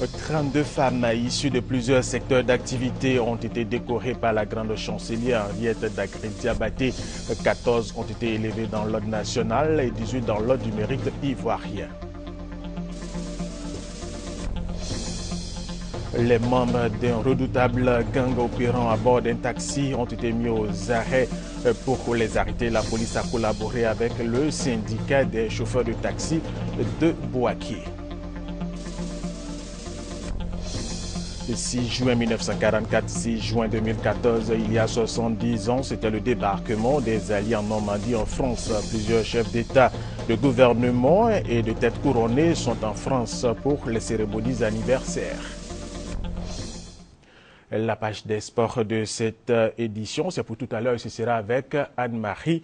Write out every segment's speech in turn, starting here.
32 femmes issues de plusieurs secteurs d'activité ont été décorées par la grande chancelière Henriette Dagré-Diabaté. 14 ont été élevées dans l'ordre national et 18 dans l'ordre du mérite ivoirien. Les membres d'un redoutable gang opérant à bord d'un taxi ont été mis aux arrêts. Pour les arrêter, la police a collaboré avec le syndicat des chauffeurs de taxi de Bouaké. Le 6 juin 1944, 6 juin 2014, il y a 70 ans, c'était le débarquement des Alliés en Normandie en France. Plusieurs chefs d'État, de gouvernement et de têtes couronnées sont en France pour les cérémonies anniversaires. La page des sports de cette édition, c'est pour tout à l'heure, ce sera avec Anne-Marie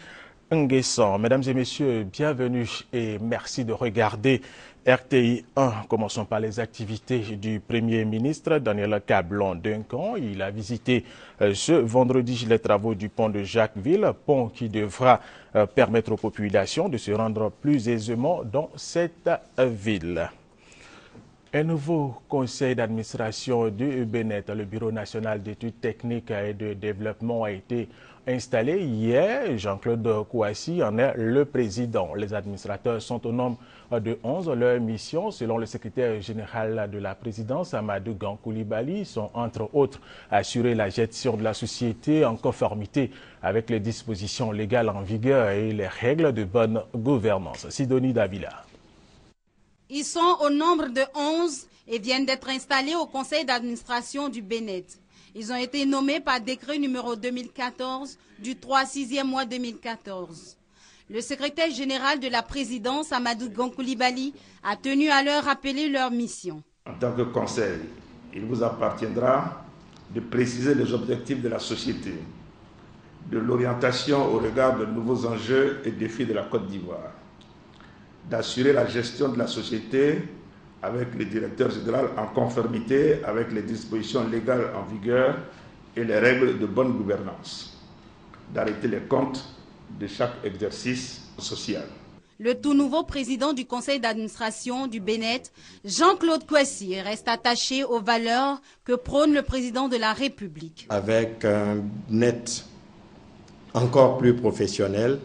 Nguessan. Mesdames et messieurs, bienvenue et merci de regarder RTI 1. Commençons par les activités du Premier ministre Daniel Cablon-Duncan. Il a visité ce vendredi les travaux du pont de Jacquesville, pont qui devra permettre aux populations de se rendre plus aisément dans cette ville. Un nouveau conseil d'administration du BNET, le Bureau national d'études techniques et de développement, a été installé hier. Jean-Claude Kouassi en est le président. Les administrateurs sont au nombre de 11. Leur mission, selon le secrétaire général de la présidence, Amadou Gan-Coulibaly, sont entre autres assurer la gestion de la société en conformité avec les dispositions légales en vigueur et les règles de bonne gouvernance. Sidonie Davila. Ils sont au nombre de 11 et viennent d'être installés au conseil d'administration du BNET. Ils ont été nommés par décret numéro 2014 du 3/6e mois 2014. Le secrétaire général de la présidence, Amadou Gan-Coulibaly, a tenu à leur rappeler leur mission. En tant que conseil, il vous appartiendra de préciser les objectifs de la société, de l'orientation au regard de nouveaux enjeux et défis de la Côte d'Ivoire, d'assurer la gestion de la société avec le directeur général en conformité avec les dispositions légales en vigueur et les règles de bonne gouvernance, d'arrêter les comptes de chaque exercice social. Le tout nouveau président du conseil d'administration du BNET, Jean-Claude Kouassi, reste attaché aux valeurs que prône le président de la République. Avec un BNET encore plus professionnel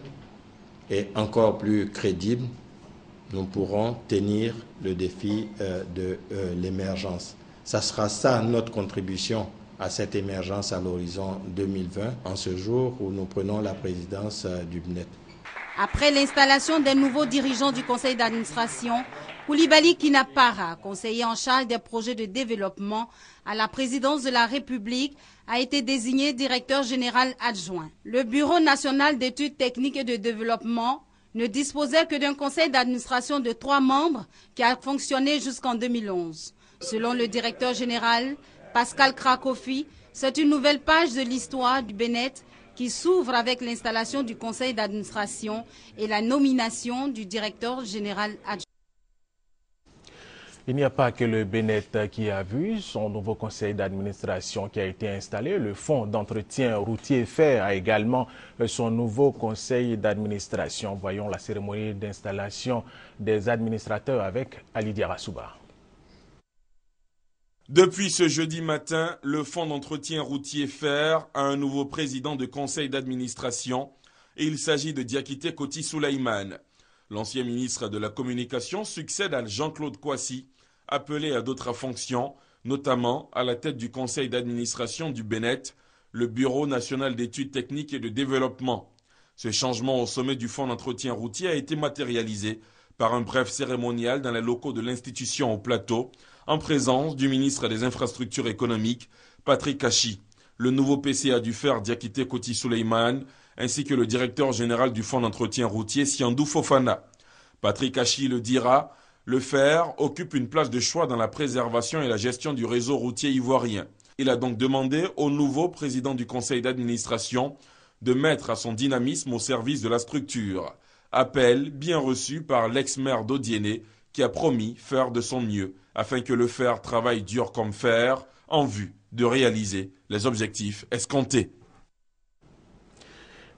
et encore plus crédible, nous pourrons tenir le défi de l'émergence. Ça sera ça notre contribution à cette émergence à l'horizon 2020, en ce jour où nous prenons la présidence du BNET. Après l'installation des nouveaux dirigeants du conseil d'administration, Coulibaly Kinapara, conseiller en charge des projets de développement à la présidence de la République, a été désigné directeur général adjoint. Le Bureau national d'études techniques et de développement ne disposait que d'un conseil d'administration de 3 membres qui a fonctionné jusqu'en 2011. Selon le directeur général, Pascal Krakofi, c'est une nouvelle page de l'histoire du BNET qui s'ouvre avec l'installation du conseil d'administration et la nomination du directeur général adjoint. Il n'y a pas que le BNET qui a vu son nouveau conseil d'administration qui a été installé. Le Fonds d'entretien routier fer a également son nouveau conseil d'administration. Voyons la cérémonie d'installation des administrateurs avec Ali Diarasouba. Depuis ce jeudi matin, le Fonds d'entretien routier fer a un nouveau président de conseil d'administration et il s'agit de Diakité Koti Souleymane. L'ancien ministre de la Communication succède à Jean-Claude Kouassi, appelé à d'autres fonctions, notamment à la tête du conseil d'administration du BNET, le Bureau national d'études techniques et de développement. Ce changement au sommet du Fonds d'entretien routier a été matérialisé par un bref cérémonial dans les locaux de l'institution au Plateau, en présence du ministre des Infrastructures économiques, Patrick Kachi, le nouveau PCA du fer Diakité Koti Souleymane, ainsi que le directeur général du Fonds d'entretien routier, Siandou Fofana. Patrick Kachi le dira, le fer occupe une place de choix dans la préservation et la gestion du réseau routier ivoirien. Il a donc demandé au nouveau président du conseil d'administration de mettre à son dynamisme au service de la structure. Appel bien reçu par l'ex-maire d'Odiéné qui a promis faire de son mieux afin que le fer travaille dur comme fer en vue de réaliser les objectifs escomptés.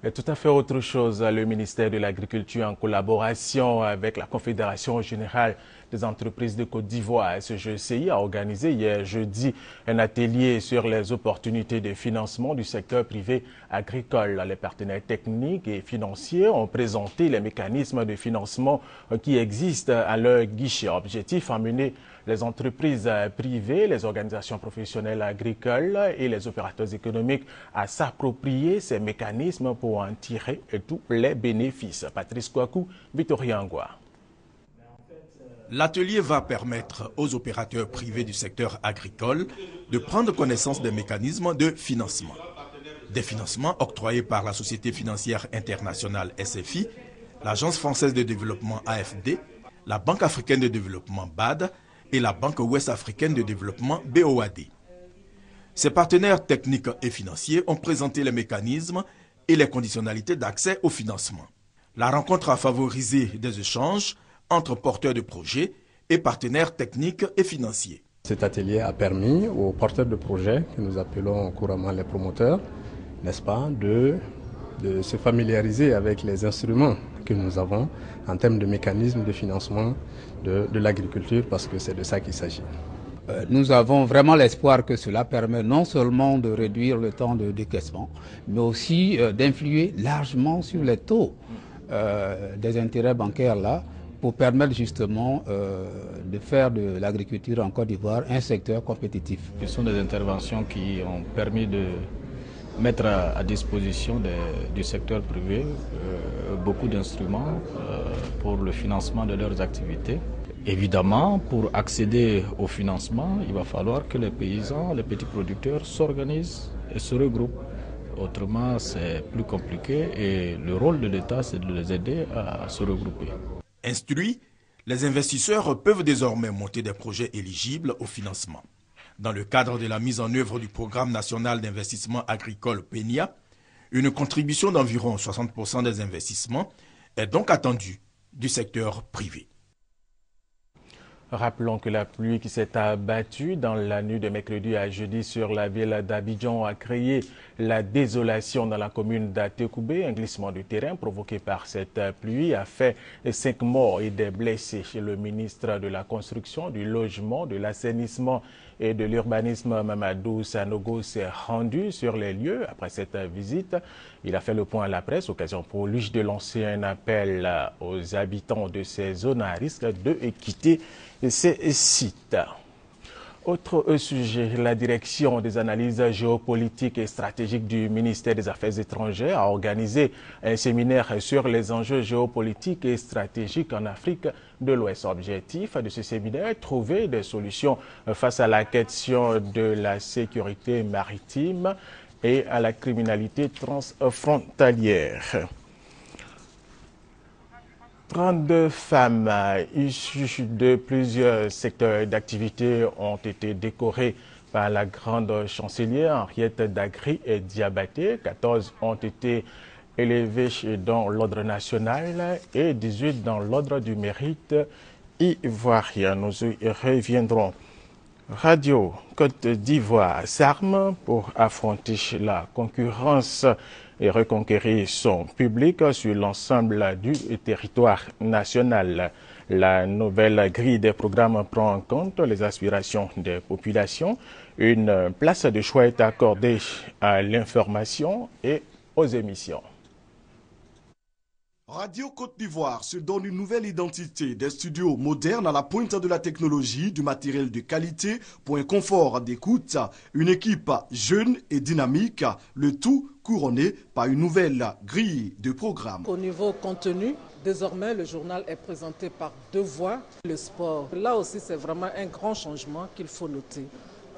Et tout à fait autre chose, le ministère de l'Agriculture en collaboration avec la Confédération générale des entreprises de Côte d'Ivoire, SGCI, a organisé hier jeudi un atelier sur les opportunités de financement du secteur privé agricole. Les partenaires techniques et financiers ont présenté les mécanismes de financement qui existent à leur guichet. Objectif, amener les entreprises privées, les organisations professionnelles agricoles et les opérateurs économiques à s'approprier ces mécanismes pour en tirer tous les bénéfices. Patrice Kouakou, Victoria Angwa. L'atelier va permettre aux opérateurs privés du secteur agricole de prendre connaissance des mécanismes de financement. Des financements octroyés par la Société financière internationale SFI, l'Agence française de développement AFD, la Banque africaine de développement BAD et la Banque ouest africaine de développement BOAD. Ces partenaires techniques et financiers ont présenté les mécanismes et les conditionnalités d'accès au financement. La rencontre a favorisé des échanges entre porteurs de projets et partenaires techniques et financiers. Cet atelier a permis aux porteurs de projets, que nous appelons couramment les promoteurs, n'est-ce pas, de se familiariser avec les instruments que nous avons en termes de mécanismes de financement de l'agriculture, parce que c'est de ça qu'il s'agit. Nous avons vraiment l'espoir que cela permet non seulement de réduire le temps de décaissement, mais aussi d'influer largement sur les taux des intérêts bancaires là, pour permettre justement de faire de l'agriculture en Côte d'Ivoire un secteur compétitif. Ce sont des interventions qui ont permis de mettre à disposition du secteur privé beaucoup d'instruments pour le financement de leurs activités. Évidemment, pour accéder au financement, il va falloir que les paysans, les petits producteurs s'organisent et se regroupent. Autrement, c'est plus compliqué et le rôle de l'État, c'est de les aider à se regrouper. Instruits, les investisseurs peuvent désormais monter des projets éligibles au financement. Dans le cadre de la mise en œuvre du Programme national d'investissement agricole PENIA, une contribution d'environ 60% des investissements est donc attendue du secteur privé. Rappelons que la pluie qui s'est abattue dans la nuit de mercredi à jeudi sur la ville d'Abidjan a créé la désolation dans la commune d'Atekoubé. Un glissement du terrain provoqué par cette pluie a fait 5 morts et des blessés. Le ministre de la Construction, du Logement, de l'Assainissement et de l'Urbanisme, Mamadou Sanogo, s'est rendu sur les lieux après cette visite. Il a fait le point à la presse, occasion pour lui de lancer un appel aux habitants de ces zones à risque de quitter ces sites. Autre sujet, la direction des analyses géopolitiques et stratégiques du ministère des Affaires étrangères a organisé un séminaire sur les enjeux géopolitiques et stratégiques en Afrique de l'Ouest. Objectif de ce séminaire, trouver des solutions face à la question de la sécurité maritime et à la criminalité transfrontalière. 32 femmes issues de plusieurs secteurs d'activité ont été décorées par la grande chancelière Henriette Dagri et Diabaté. 14 ont été élevées dans l'ordre national et 18 dans l'ordre du mérite ivoirien. Nous y reviendrons. Radio Côte d'Ivoire s'arme pour affronter la concurrence et reconquérir son public sur l'ensemble du territoire national. La nouvelle grille des programmes prend en compte les aspirations des populations. Une place de choix est accordée à l'information et aux émissions. Radio Côte d'Ivoire se donne une nouvelle identité, des studios modernes à la pointe de la technologie, du matériel de qualité pour un confort d'écoute, une équipe jeune et dynamique, le tout couronné par une nouvelle grille de programme. Au niveau contenu, désormais le journal est présenté par 2 voix. Le sport, là aussi c'est vraiment un grand changement qu'il faut noter.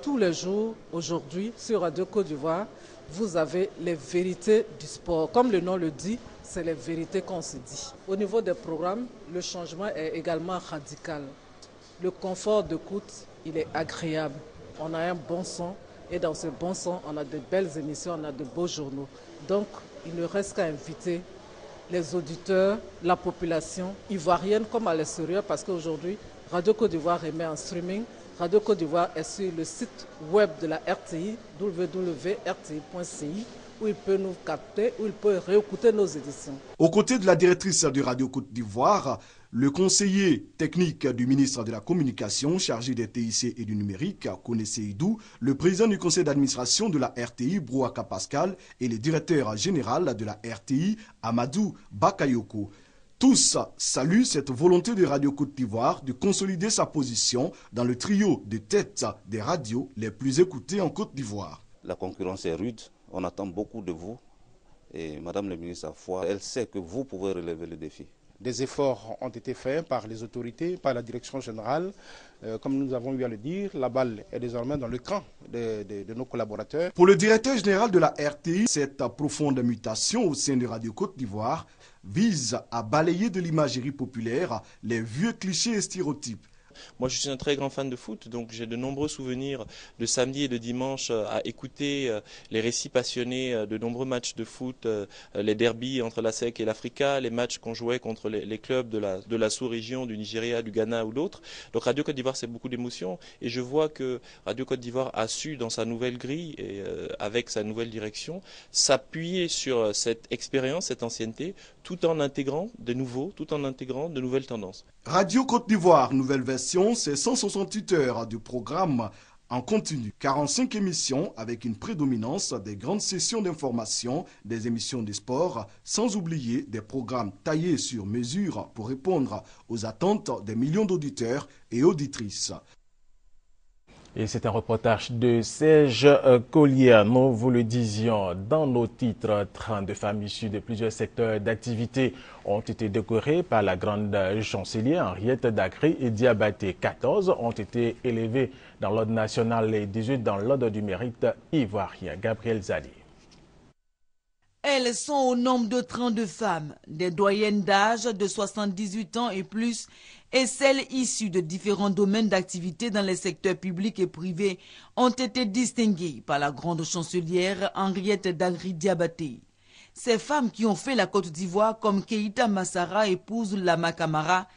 Tous les jours, aujourd'hui, sur Radio Côte d'Ivoire, vous avez les vérités du sport. Comme le nom le dit, c'est les vérités qu'on se dit. Au niveau des programmes, le changement est également radical. Le confort d'écoute, il est agréable. On a un bon son et dans ce bon son, on a de belles émissions, on a de beaux journaux. Donc, il ne reste qu'à inviter les auditeurs, la population ivoirienne comme à l'extérieur, parce qu'aujourd'hui, Radio Côte d'Ivoire émet en streaming. Radio Côte d'Ivoire est sur le site web de la RTI, www.rti.ci. où il peut nous capter, où il peut réécouter nos éditions. Aux côtés de la directrice de Radio Côte d'Ivoire, le conseiller technique du ministre de la Communication chargé des TIC et du numérique, Kone Seydou, le président du conseil d'administration de la RTI, Brouaka Pascal, et le directeur général de la RTI, Amadou Bakayoko. Tous saluent cette volonté de Radio Côte d'Ivoire de consolider sa position dans le trio de tête des radios les plus écoutées en Côte d'Ivoire. La concurrence est rude, on attend beaucoup de vous. Et Madame la ministre Afouah, elle sait que vous pouvez relever le défi. Des efforts ont été faits par les autorités, par la direction générale. Comme nous avons eu à le dire, la balle est désormais dans le camp de nos collaborateurs. Pour le directeur général de la RTI, cette profonde mutation au sein de Radio Côte d'Ivoire vise à balayer de l'imagerie populaire les vieux clichés et stéréotypes. Moi, je suis un très grand fan de foot, donc j'ai de nombreux souvenirs de samedi et de dimanche à écouter les récits passionnés de nombreux matchs de foot, les derbies entre la SEC et l'Africa, les matchs qu'on jouait contre les clubs de la sous-région, du Nigeria, du Ghana ou d'autres. Donc Radio Côte d'Ivoire, c'est beaucoup d'émotions et je vois que Radio Côte d'Ivoire a su, dans sa nouvelle grille et avec sa nouvelle direction, s'appuyer sur cette expérience, cette ancienneté, tout en intégrant de nouveaux, tout en intégrant de nouvelles tendances. Radio Côte d'Ivoire, nouvelle version, c'est 168 heures du programme en continu. 45 émissions avec une prédominance des grandes sessions d'information, des émissions de sport, sans oublier des programmes taillés sur mesure pour répondre aux attentes des millions d'auditeurs et auditrices. Et c'est un reportage de Serge Collier. Nous vous le disions dans nos titres, 32 femmes issues de plusieurs secteurs d'activité ont été décorées par la grande chancelière Henriette Dacry et Diabaté. 14 ont été élevées dans l'ordre national et 18 dans l'ordre du mérite ivoirien. Gabriel Zali. Elles sont au nombre de 32 femmes, des doyennes d'âge de 78 ans et plus, et celles issues de différents domaines d'activité dans les secteurs publics et privés ont été distinguées par la grande chancelière Henriette Dacry Diabaté. Ces femmes qui ont fait la Côte d'Ivoire comme Keïta Massara, épouse Lama Camara,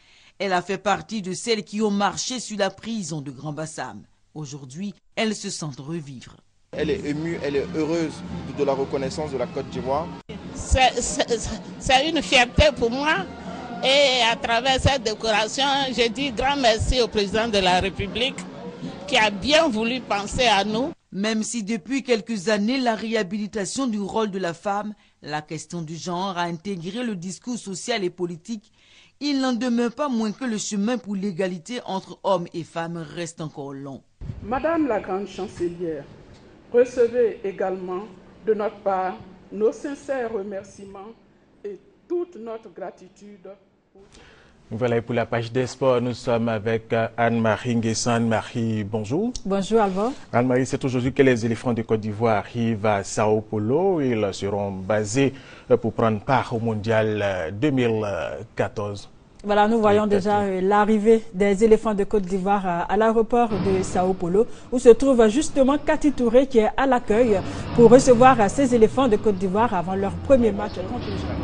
elle a fait partie de celles qui ont marché sur la prison de Grand Bassam. Aujourd'hui, elles se sentent revivre. Elle est émue, elle est heureuse de la reconnaissance de la Côte d'Ivoire. C'est une fierté pour moi et à travers cette décoration, je dis grand merci au président de la République qui a bien voulu penser à nous. Même si depuis quelques années, la réhabilitation du rôle de la femme, la question du genre a intégré le discours social et politique, il n'en demeure pas moins que le chemin pour l'égalité entre hommes et femmes reste encore long. Madame la grande chancelière, recevez également de notre part nos sincères remerciements et toute notre gratitude. Voilà, pour la page des sports, nous sommes avec Anne-Marie Nguessan. Anne-Marie, bonjour. Bonjour Alva. Anne-Marie, c'est aujourd'hui que les éléphants de Côte d'Ivoire arrivent à Sao Paulo. Ils seront basés pour prendre part au Mondial 2014. Voilà, nous voyons déjà l'arrivée des éléphants de Côte d'Ivoire à l'aéroport de Sao Paulo, où se trouve justement Cathy Touré qui est à l'accueil pour recevoir ces éléphants de Côte d'Ivoire avant leur premier match contre le Japon.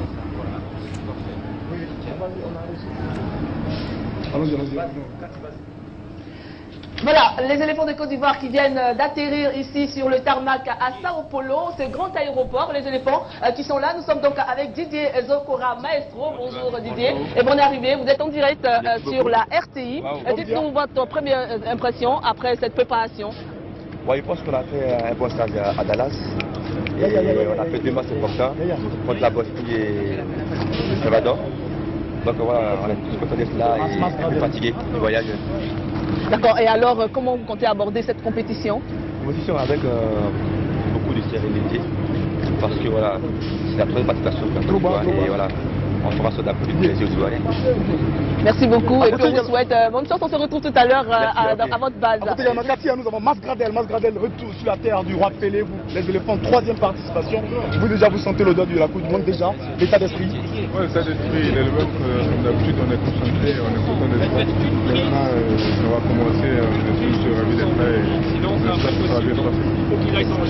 Voilà, les éléphants de Côte d'Ivoire qui viennent d'atterrir ici sur le tarmac à Sao Paulo, ce grand aéroport, les éléphants qui sont là. Nous sommes donc avec Didier Zokora, maestro. Bonjour Didier, et bonne arrivée. Vous êtes en direct sur la RTI. Dites-nous votre première impression après cette préparation. Ouais, je pense qu'on a fait un bon stage à Dallas et on a fait 2 matchs importants contre la Bosnie et le Salvador. Donc voilà, on est tous contents d'être là et un peu fatigués du voyage. D'accord, et alors comment vous comptez aborder cette compétition? Compétition avec beaucoup de sérénité, parce que voilà, c'est la première participation et voilà, on fera ça d'un peu de plaisir aux Ivoiriens. Merci beaucoup et puis on vous souhaite bonne chance, on se retrouve tout à l'heure à votre base. À côté de Makati, nous avons Masgradel, retour sur la terre du roi Pelé, vous, les éléphants, 3e participation. Vous déjà vous sentez l'odeur de la Coupe du Monde déjà, l'état d'esprit? Oui, l'état d'esprit, il est le même, comme d'habitude on est concentré, on est content d'être là. Maintenant ça va commencer, je suis ravi d'être là et j'espère que ça va bien se passer.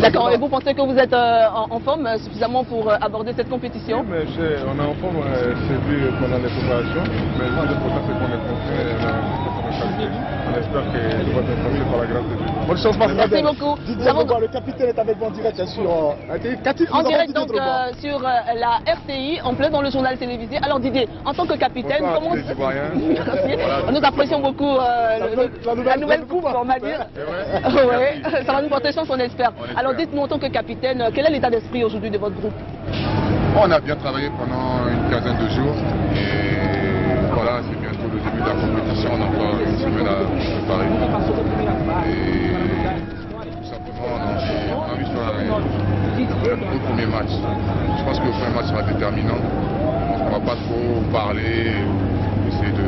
D'accord, et vous pensez que vous êtes en forme suffisamment pour aborder cette compétition? Oui, mais on est en forme, c'est vu pendant les préparations, mais c'est qu'on est confiant et on espère que ça va bien passer par la grâce de Dieu. Bonne chance, Marc Merci beaucoup. Didier Drogba, le capitaine est avec vous en direct sur en direct donc sur la RTI, en plein dans le journal télévisé. Alors Didier, en tant que capitaine, comment nous apprécions beaucoup la nouvelle coupe, on va dire. Ouais, ça va nous porter chance, on espère. Alors dites-nous en tant que capitaine, quel est l'état d'esprit aujourd'hui de votre groupe? On a bien travaillé pendant une quinzaine de jours et voilà, c'est bientôt le début de la compétition, on a encore une semaine à préparer. Et tout simplement, on a vu sur le premier match. Je pense que le premier match sera déterminant. On ne va pas trop parler ou essayer de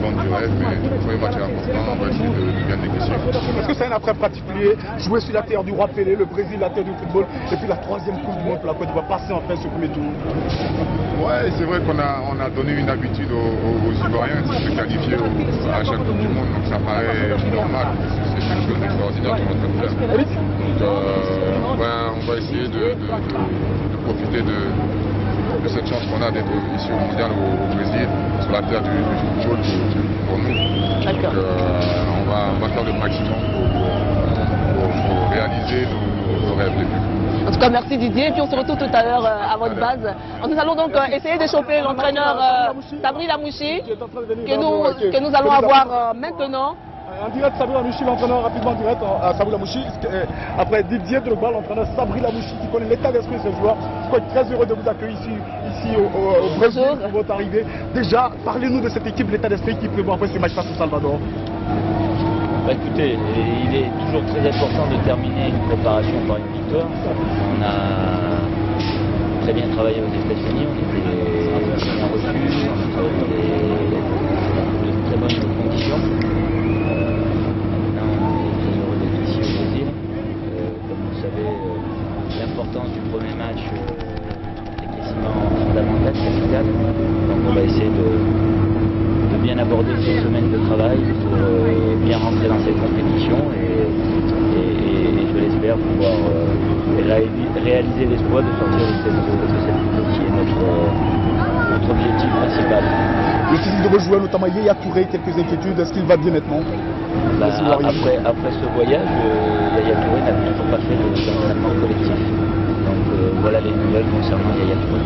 vendre du rêve, mais le premier match est important, on va essayer de gagner des questions. Est-ce que c'est un après particulier? Jouer sur la terre du roi Pelé, le Brésil, la terre du football, et puis la troisième coupe du monde pour la Côte d'Ivoire, passer enfin ce premier tour. Ouais, c'est vrai qu'on a donné une habitude aux Ivoiriens de se qualifier à chaque coupe du monde, donc ça paraît normal, c'est quelque chose d'extraordinaire qu'on est en train de faire. Donc on va essayer de profiter de cette chance qu'on a d'être ici au mondial au Brésil, sur la terre du football pour nous. Donc on va faire le maximum pour réaliser nos rêves les plus. En tout cas, merci Didier. Et puis on se retrouve tout à l'heure à votre base. Nous allons donc essayer de choper l'entraîneur Sabri Lamouchi que nous allons avoir maintenant. En direct, Sabri Lamouchi, l'entraîneur rapidement en direct à Sabri Lamouchi. Après Didier Drogba, l'entraîneur Sabri Lamouchi qui connaît l'état d'esprit de ce joueur. Je suis très heureux de vous accueillir ici au Brésil pour votre arrivée. Déjà, parlez-nous de cette équipe, l'état d'esprit qui prévoit après ce match face au Salvador. Écoutez, il est toujours très important de terminer une préparation par une victoire. On a très bien travaillé aux États-Unis, on était bien reçus, on était dans de très bonnes conditions. Maintenant, on est très heureux d'être ici au Brésil. Comme vous le savez, l'importance du premier match est quasiment fondamentale, capitale. Donc on va essayer de bien aborder cette semaine de travail pour bien rentrer dans cette compétition et je l'espère pouvoir réaliser l'espoir de sortir de cette coupe qui est notre objectif principal. Le physique de vos joueurs, notamment Yaya Touré, quelques inquiétudes, est-ce qu'il va bien maintenant? Après ce voyage, Yaya Touré n'a toujours pas fait d'entraînement collectif. Donc voilà les nouvelles concernant Yaya Touré.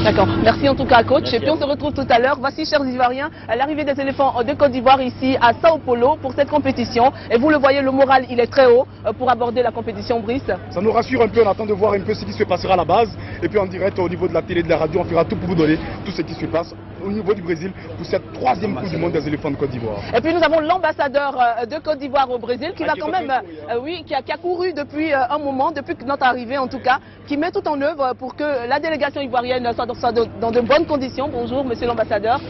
D'accord, merci en tout cas coach. Et puis on se retrouve tout à l'heure. Voici, chers Ivoiriens, l'arrivée des éléphants de Côte d'Ivoire ici à Sao Paulo pour cette compétition. Et vous le voyez, le moral il est très haut pour aborder la compétition, Brice. Ça nous rassure un peu, on attend de voir un peu ce qui se passera à la base. Et puis en direct au niveau de la télé, de la radio, on fera tout pour vous donner tout ce qui se passe au niveau du Brésil pour cette troisième coupe du monde des éléphants de Côte d'Ivoire. Et puis nous avons l'ambassadeur de Côte d'Ivoire au Brésil qui va quand même, qui a couru depuis un moment, depuis notre arrivée en tout cas, qui met tout en œuvre pour que la délégation ivoirienne soit dans de bonnes conditions. Bonjour monsieur l'ambassadeur.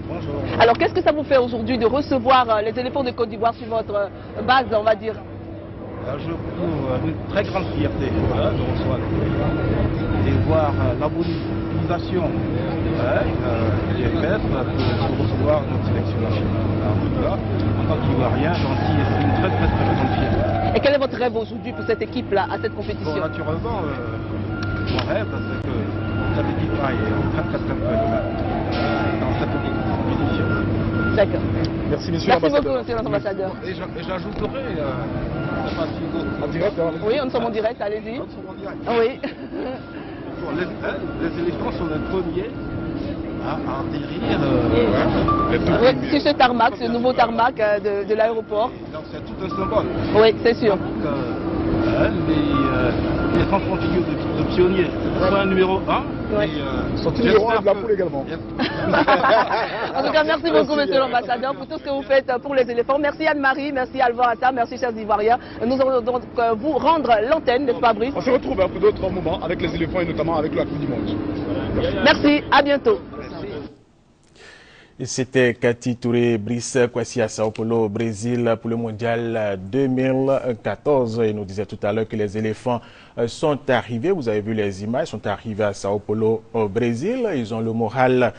Bonjour. Alors qu'est-ce que ça vous fait aujourd'hui de recevoir les éléphants de Côte d'Ivoire sur votre base, on va dire? Je trouve une très grande fierté de recevoir et voir la mobilisation qui est faite pour recevoir notre sélection nationale. En tout cas, en tant qu'Ivoirien, j'en tire une très grande fierté. Et quel est votre rêve aujourd'hui pour cette équipe-là, à cette compétition? Bon, naturellement, mon rêve, c'est que cette équipe aille très dans cette compétition. D'accord. Merci, monsieur l'ambassadeur. Merci beaucoup, monsieur l'ambassadeur. Et j'ajouterai, en direct, oui, nous sommes en direct, allez-y. Oui. Les éléphants sont les premiers à atterrir. Sur ce tarmac, ce nouveau tarmac de l'aéroport. Donc c'est tout un symbole. Oui, c'est sûr. Les transports de pionniers, point numéro 1. Sortie numéro 1 de la poule également. En tout cas, merci beaucoup, monsieur l'ambassadeur, pour tout ce que vous faites pour les éléphants. Merci Anne-Marie, merci Alva Atta, merci chers Ivoiriens. Nous allons donc vous rendre l'antenne, n'est-ce pas, Brice? On se retrouve pour d'autres moments avec les éléphants et notamment avec la Coupe du Monde. Merci, à bientôt. C'était Cathy Touré, Brice Kwasi à Sao Paulo au Brésil pour le mondial 2014. Il nous disait tout à l'heure que les éléphants sont arrivés, vous avez vu les images, sont arrivés à Sao Paulo au Brésil. Ils ont le moral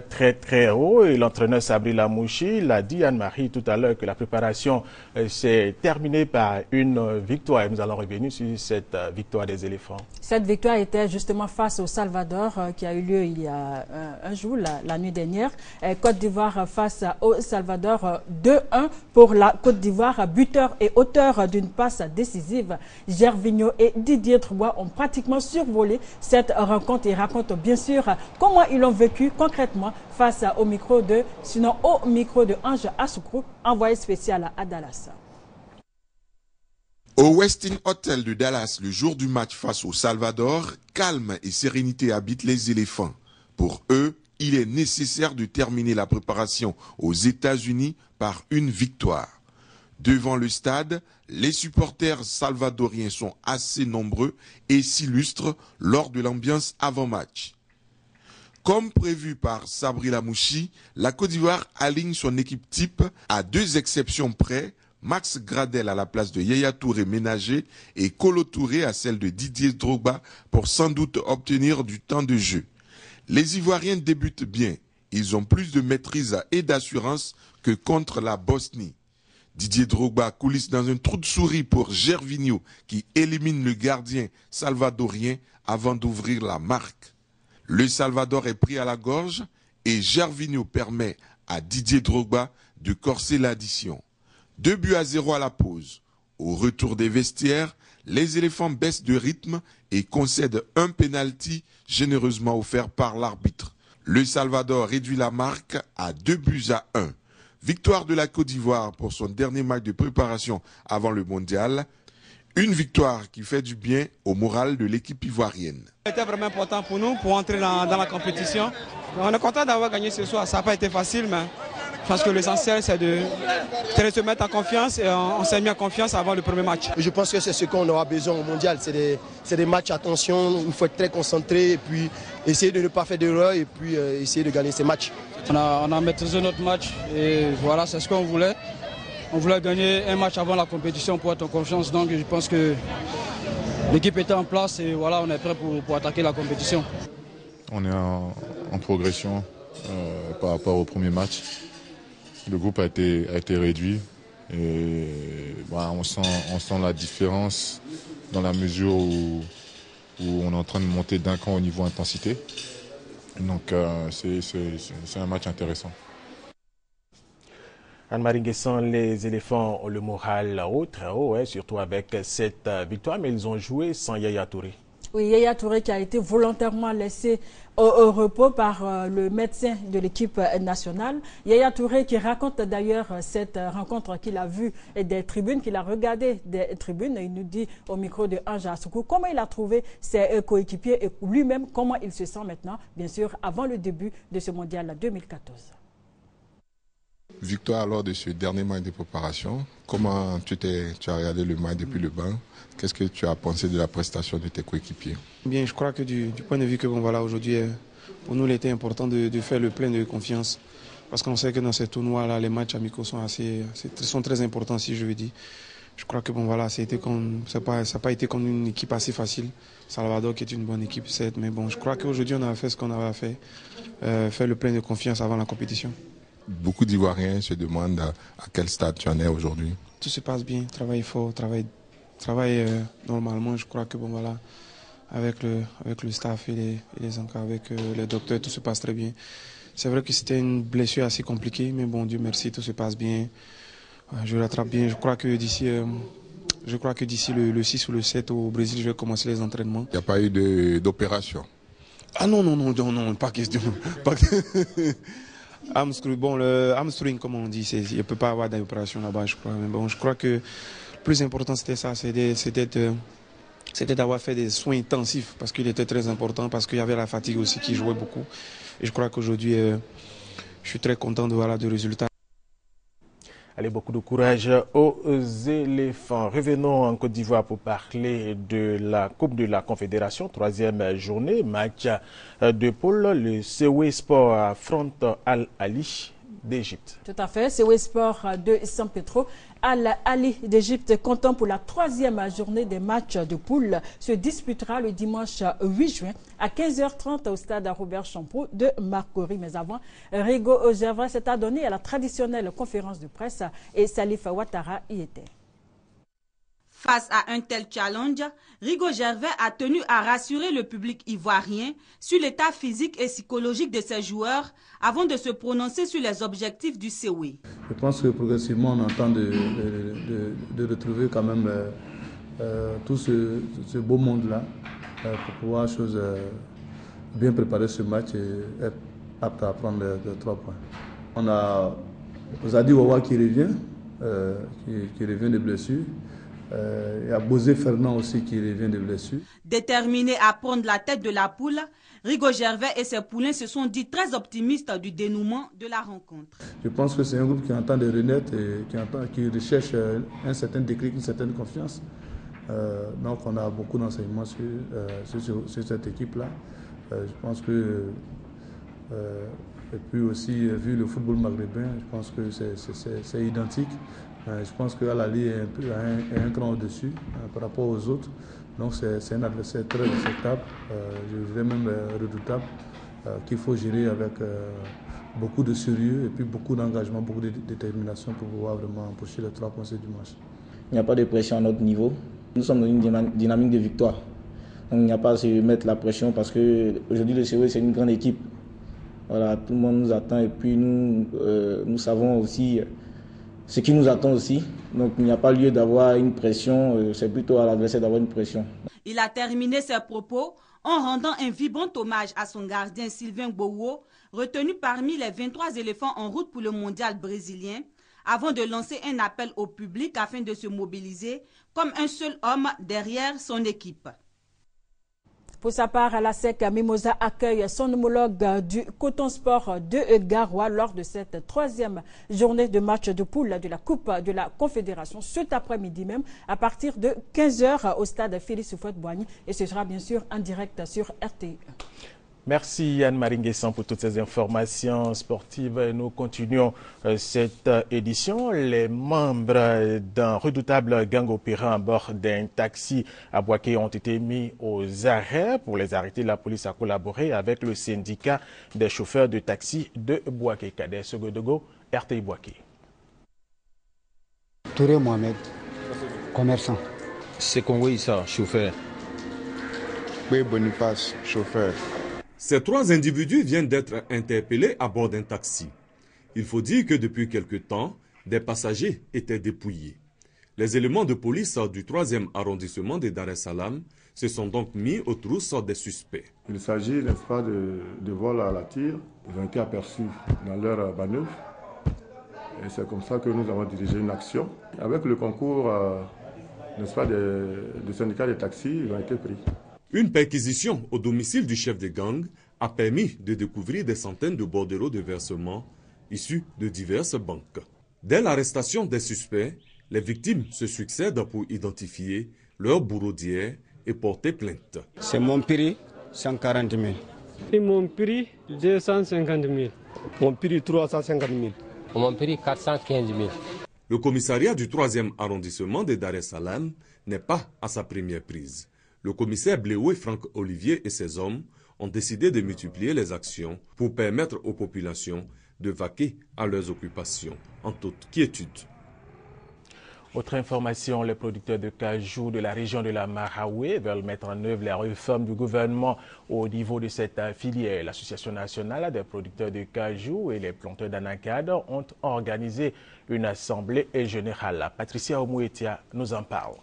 très haut et l'entraîneur Sabri Lamouchi l'a dit, Anne-Marie, tout à l'heure, que la préparation s'est terminée par une victoire. Et nous allons revenir sur cette victoire des éléphants. Cette victoire était justement face au Salvador qui a eu lieu il y a un jour, la nuit dernière. Côte d'Ivoire face au Salvador, 2-1 pour la Côte d'Ivoire. Buteur et auteur d'une passe décisive, Gervinho et Didier Drogba ont pratiquement survolé cette rencontre et racontent bien sûr comment ils l'ont vécu concrètement face au micro de Ange Assoukro, envoyé spécial à Dallas. Au Westin Hotel de Dallas, le jour du match face au Salvador, calme et sérénité habitent les éléphants. Pour eux, il est nécessaire de terminer la préparation aux États-Unis par une victoire. Devant le stade, les supporters salvadoriens sont assez nombreux et s'illustrent lors de l'ambiance avant-match. Comme prévu par Sabri Lamouchi, la Côte d'Ivoire aligne son équipe type à 2 exceptions près, Max Gradel à la place de Yaya Touré ménager et Kolo Touré à celle de Didier Drogba pour sans doute obtenir du temps de jeu. Les Ivoiriens débutent bien. Ils ont plus de maîtrise et d'assurance que contre la Bosnie. Didier Drogba coulisse dans un trou de souris pour Gervinho qui élimine le gardien salvadorien avant d'ouvrir la marque. Le Salvador est pris à la gorge et Gervinho permet à Didier Drogba de corser l'addition. 2-0 à la pause. Au retour des vestiaires, les éléphants baissent de rythme et concèdent un penalty généreusement offert par l'arbitre. Le Salvador réduit la marque à 2-1. Victoire de la Côte d'Ivoire pour son dernier match de préparation avant le mondial. Une victoire qui fait du bien au moral de l'équipe ivoirienne. C'était vraiment important pour nous pour entrer dans la compétition. On est content d'avoir gagné ce soir. Ça n'a pas été facile, mais je pense que l'essentiel c'est de se mettre en confiance et on s'est mis en confiance avant le premier match. Je pense que c'est ce qu'on aura besoin au mondial. C'est des matchs à tension, il faut être très concentré et puis essayer de ne pas faire d'erreur et puis essayer de gagner ces matchs. On a maîtrisé notre match et voilà, c'est ce qu'on voulait. On voulait gagner un match avant la compétition pour être en confiance. Donc je pense que l'équipe était en place et voilà, on est prêt pour attaquer la compétition. On est en progression par rapport au premier match. Le groupe a été réduit et on sent la différence dans la mesure où on est en train de monter d'un cran au niveau intensité. Donc c'est un match intéressant. Anne-Marie Nguessan, les éléphants ont le moral haut, très haut, surtout avec cette victoire, mais ils ont joué sans Yaya Touré. Oui, Yaya Touré qui a été volontairement laissé au repos par le médecin de l'équipe nationale. Yaya Touré qui raconte d'ailleurs cette rencontre qu'il a vue des tribunes, qu'il a regardé des tribunes. Il nous dit au micro de Ange Assoukro comment il a trouvé ses coéquipiers et lui-même comment il se sent maintenant, bien sûr, avant le début de ce mondial 2014. Victoire lors de ce dernier match de préparation. Comment tu as regardé le match depuis le banc? Qu'est-ce que tu as pensé de la prestation de tes coéquipiers? Bien, je crois que du point de vue que aujourd'hui, pour nous, il était important de faire le plein de confiance. Parce qu'on sait que dans ces tournois-là, les matchs amicaux sont très importants, si je veux dire. Je crois que ça n'a pas été comme une équipe assez facile. Salvador qui est une bonne équipe, certes, mais bon, je crois qu'aujourd'hui, on a fait ce qu'on avait à faire. Faire le plein de confiance avant la compétition. Beaucoup d'Ivoiriens se demandent à quel stade tu en es aujourd'hui. Tout se passe bien, travail fort, travail normalement. Je crois que avec le staff et les encadrants, avec les docteurs, tout se passe très bien. C'est vrai que c'était une blessure assez compliquée, mais bon, Dieu merci, tout se passe bien. Je rattrape bien. Je crois que d'ici le 6 ou le 7 au Brésil, je vais commencer les entraînements. Il n'y a pas eu d'opération? Ah non, pas question. Le hamstring, comme on dit, il ne peut pas avoir d'opération là-bas, je crois. Mais bon, je crois que le plus important, c'était ça, c'était d'avoir fait des soins intensifs, parce qu'il était très important, parce qu'il y avait la fatigue aussi qui jouait beaucoup. Et je crois qu'aujourd'hui, je suis très content du résultat. Allez, beaucoup de courage aux éléphants. Revenons en Côte d'Ivoire pour parler de la Coupe de la Confédération, 3e journée, match de poule. Le Sewe Sport affronte Al Ali. d'Égypte. Tout à fait, c'est Sport de San Pedro. Al-Ali d'Égypte, comptant pour la 3e journée des matchs de poule, se disputera le dimanche 8 juin à 15h30 au stade Robert Champoux de Marcory. Mais avant, Rigo Gervais s'est adonné à la traditionnelle conférence de presse et Salif Ouattara y était. Face à un tel challenge, Rigo Gervais a tenu à rassurer le public ivoirien sur l'état physique et psychologique de ses joueurs avant de se prononcer sur les objectifs du COE. Je pense que progressivement on entend de retrouver quand même tout ce beau monde-là pour pouvoir bien préparer ce match et être apte à prendre les 3 points. On a Zadi Wawa qui revient de blessure. Il y a Bosé Fernand aussi qui revient de blessure. Déterminé à prendre la tête de la poule, Rigo Gervais et ses poulains se sont dit très optimistes du dénouement de la rencontre. Je pense que c'est un groupe qui entend de renaître et qui recherche un certain déclic, une certaine confiance. Donc on a beaucoup d'enseignements sur cette équipe-là. Je pense que, et puis aussi, vu le football maghrébin, je pense que c'est identique. Je pense qu'Al-Ali est un cran au-dessus par rapport aux autres. Donc c'est un adversaire très respectable, je dirais même redoutable, qu'il faut gérer avec beaucoup de sérieux et puis beaucoup d'engagement, beaucoup de détermination pour pouvoir vraiment empocher les 3 points ce dimanche. Il n'y a pas de pression à notre niveau. Nous sommes dans une dynamique de victoire. Donc il n'y a pas à se mettre la pression parce qu'aujourd'hui le COE c'est une grande équipe. Voilà, tout le monde nous attend et puis nous savons aussi ce qui nous attend aussi. Donc il n'y a pas lieu d'avoir une pression, c'est plutôt à l'adversaire d'avoir une pression. Il a terminé ses propos en rendant un vibrant hommage à son gardien Sylvain Gbowo, retenu parmi les 23 éléphants en route pour le mondial brésilien, avant de lancer un appel au public afin de se mobiliser comme un seul homme derrière son équipe. Pour sa part, la SEC Mimosa accueille son homologue du Coton Sport de Garoua lors de cette 3e journée de match de poule de la Coupe de la Confédération cet après-midi même à partir de 15h au stade Félix Houphouët-Boigny et ce sera bien sûr en direct sur RTI. Merci Anne-Marie Nguessan pour toutes ces informations sportives. Nous continuons cette édition. Les membres d'un redoutable gang opérant à bord d'un taxi à Bouaké ont été mis aux arrêts. Pour les arrêter, la police a collaboré avec le syndicat des chauffeurs de taxi de Bouaké. Kader Segodogo, RTI Bouaké. Touré Mohamed, commerçant. Sekongo Issa, chauffeur. Oui, Boniface, chauffeur. Ces 3 individus viennent d'être interpellés à bord d'un taxi. Il faut dire que depuis quelque temps, des passagers étaient dépouillés. Les éléments de police du 3e arrondissement de Dar es Salaam se sont donc mis aux trousses des suspects. Il s'agit, n'est-ce pas, de vol à la tire. Ils ont été aperçus dans leur manœuvre. Et c'est comme ça que nous avons dirigé une action. Avec le concours, n'est-ce pas, du syndicat des taxis, ils ont été pris. Une perquisition au domicile du chef de gang a permis de découvrir des centaines de bordereaux de versement issus de diverses banques. Dès l'arrestation des suspects, les victimes se succèdent pour identifier leur bourreau d'hier et porter plainte. C'est mon prix, 140 000. Et mon prix, 250 000. Mon prix, 350 000. Mon prix, 415 000. Le commissariat du 3e arrondissement de Dar es Salaam n'est pas à sa première prise. Le commissaire Bléoué Franck Olivier et ses hommes ont décidé de multiplier les actions pour permettre aux populations de vaquer à leurs occupations en toute quiétude. Autre information, les producteurs de cajou de la région de la Maraoué veulent mettre en œuvre les réformes du gouvernement au niveau de cette filière. L'Association nationale des producteurs de cajou et les planteurs d'anacarde ont organisé une assemblée générale. Patricia Omouetia nous en parle.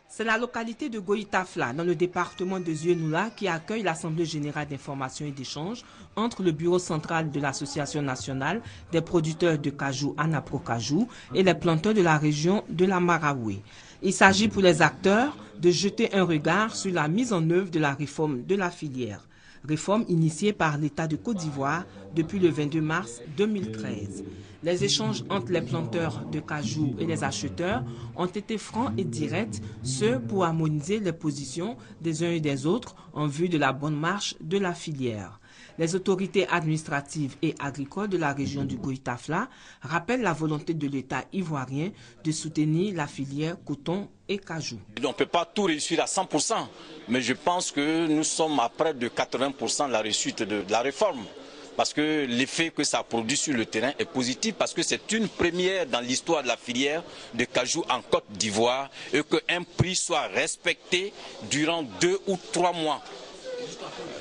C'est la localité de Goïtafla, dans le département de Zouenoula, qui accueille l'Assemblée générale d'information et d'échange entre le bureau central de l'Association nationale des producteurs de cajou, Anaprocajou, et les planteurs de la région de la Maraoué. Il s'agit pour les acteurs de jeter un regard sur la mise en œuvre de la réforme de la filière. Réforme initiée par l'État de Côte d'Ivoire depuis le 22 mars 2013. Les échanges entre les planteurs de cajou et les acheteurs ont été francs et directs, ce pour harmoniser les positions des uns et des autres en vue de la bonne marche de la filière. Les autorités administratives et agricoles de la région du Goïta-Fla rappellent la volonté de l'État ivoirien de soutenir la filière coton et cajou. On ne peut pas tout réussir à 100%, mais je pense que nous sommes à près de 80% de la réussite de la réforme. Parce que l'effet que ça produit sur le terrain est positif, parce que c'est une première dans l'histoire de la filière de cajou en Côte d'Ivoire et qu'un prix soit respecté durant 2 ou 3 mois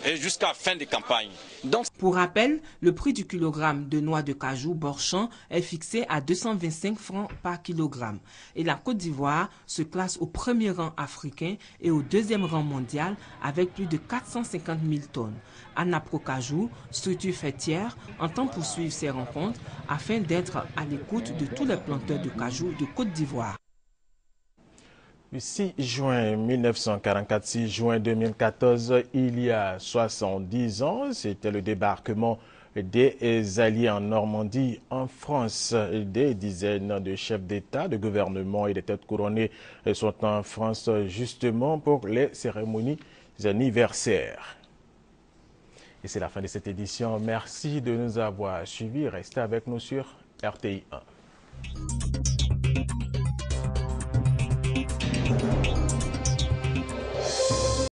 et jusqu'à la fin des campagnes. Donc, pour rappel, le prix du kilogramme de noix de cajou Borchamp est fixé à 225 francs par kilogramme. Et la Côte d'Ivoire se classe au premier rang africain et au deuxième rang mondial avec plus de 450 000 tonnes. Anapro Cajou, structure faîtière, entend poursuivre ces rencontres afin d'être à l'écoute de tous les planteurs de cajou de Côte d'Ivoire. Le 6 juin 1944, 6 juin 2014, il y a 70 ans, c'était le débarquement des Alliés en Normandie, en France. Des dizaines de chefs d'État, de gouvernement et de têtes couronnées sont en France justement pour les cérémonies anniversaires. Et c'est la fin de cette édition. Merci de nous avoir suivis. Restez avec nous sur RTI 1.